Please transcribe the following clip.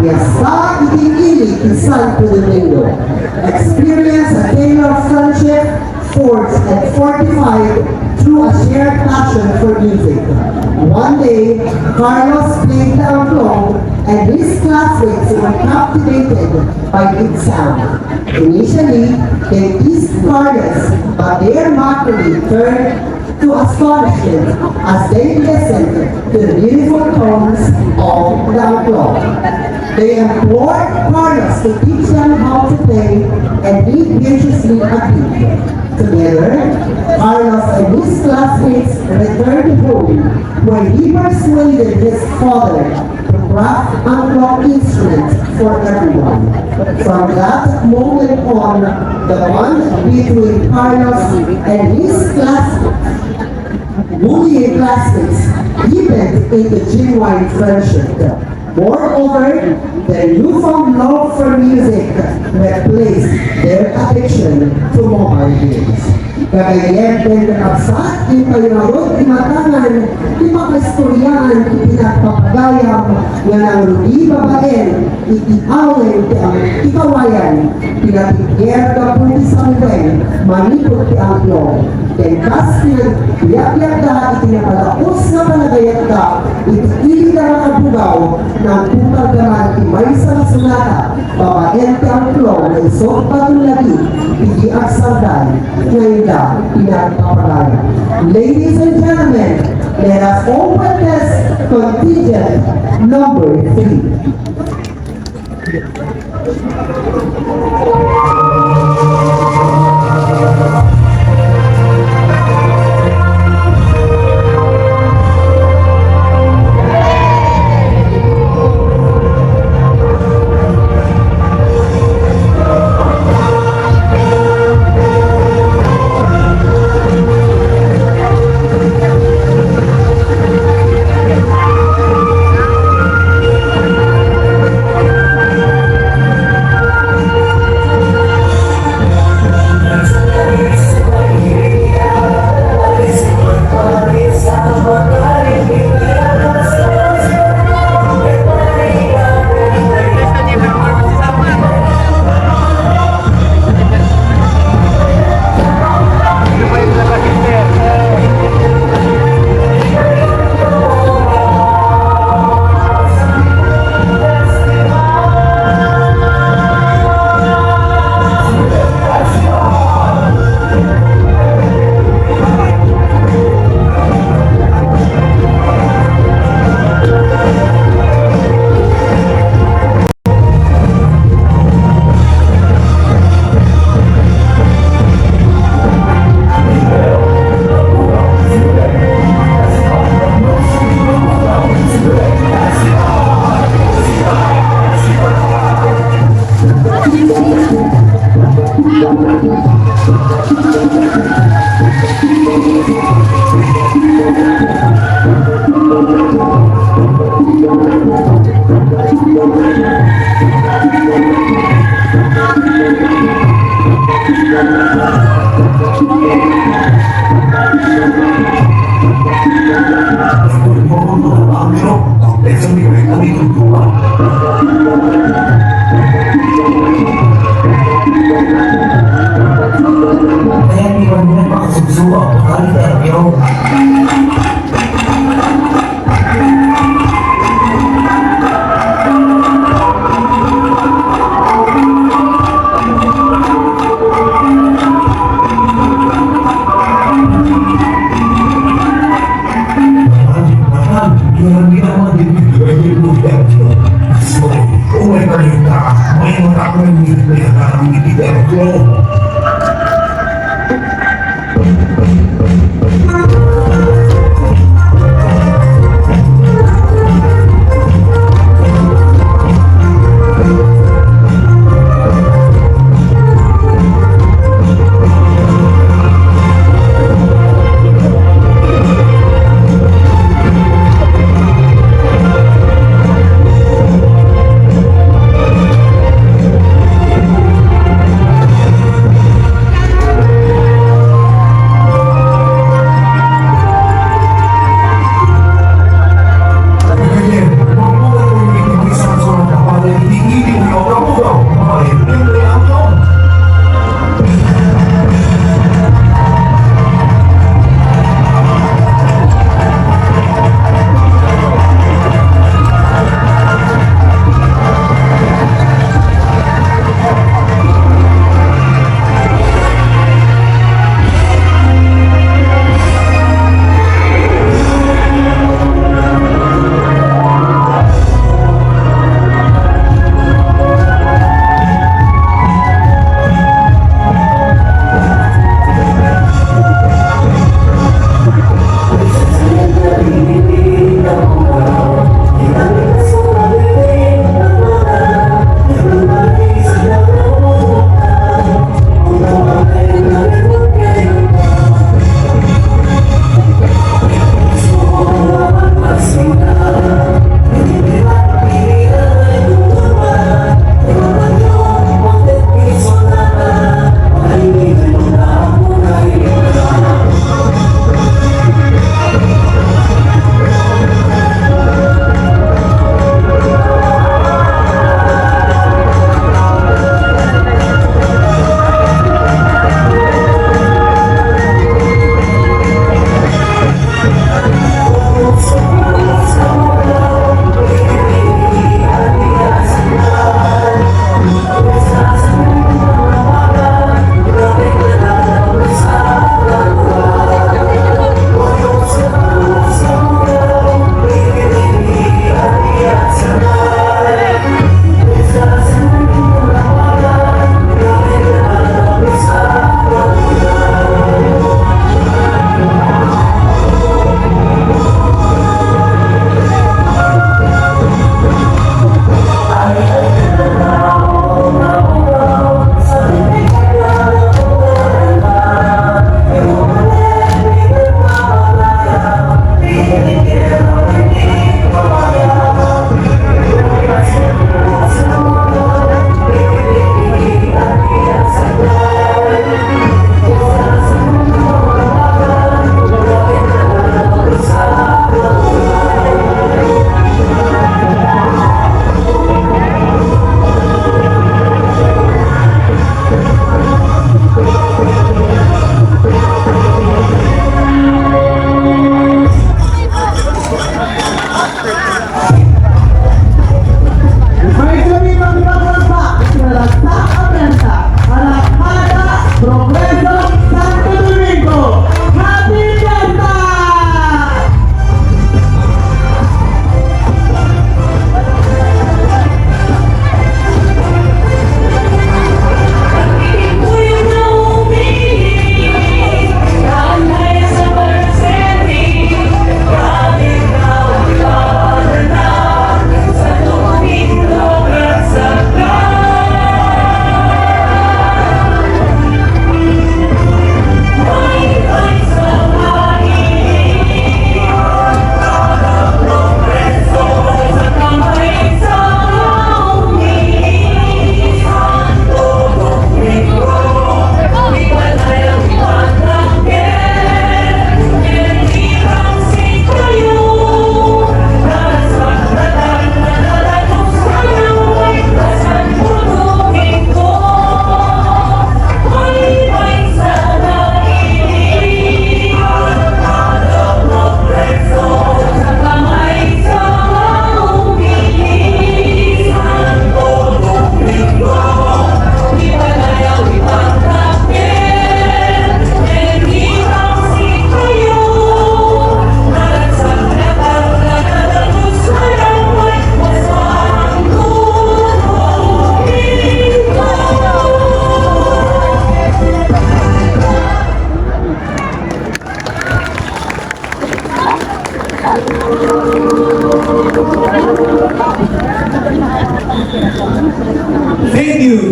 Fiesta Itinili to Santo Domingo. Experience a tale of friendship forged and fortified through a shared passion for music. One day, Carlos played the angklung and his classmates were captivated by its sound. Initially, they teased Carlos, but their mockery turned to astonishment as they listened to the beautiful tones of the angklung. They implored Carlos to teach them how to play, and he graciously agreed. Together, Carlos and his classmates returned home, where he persuaded his father to craft angklung instruments for everyone. From that moment on, the bond between Carlos and his classmates deepened into genuine friendship. Moreover, their newfound love for music replaced their addiction to mobile games. Kagayan din absat, di payarot, di matangan, di makaistoryahan, ipinagpapagayam, nga nang rudi babaen, itiawin ti ang ikawayan, pinatigyer ka po di samben, manipot ti ang loob. Kaya pinagbiyak-biyak ka, itinapalaos na palagayat ka, itiili ka mga bugaw, ng putang gaman ti may sa nasunata, babaen ti ang loob, na isok patong lagi, hindi agsaldan, ngayon ka, pinagpapagayam. Ladies and gentlemen, let us open this contingent number 3. Thank you.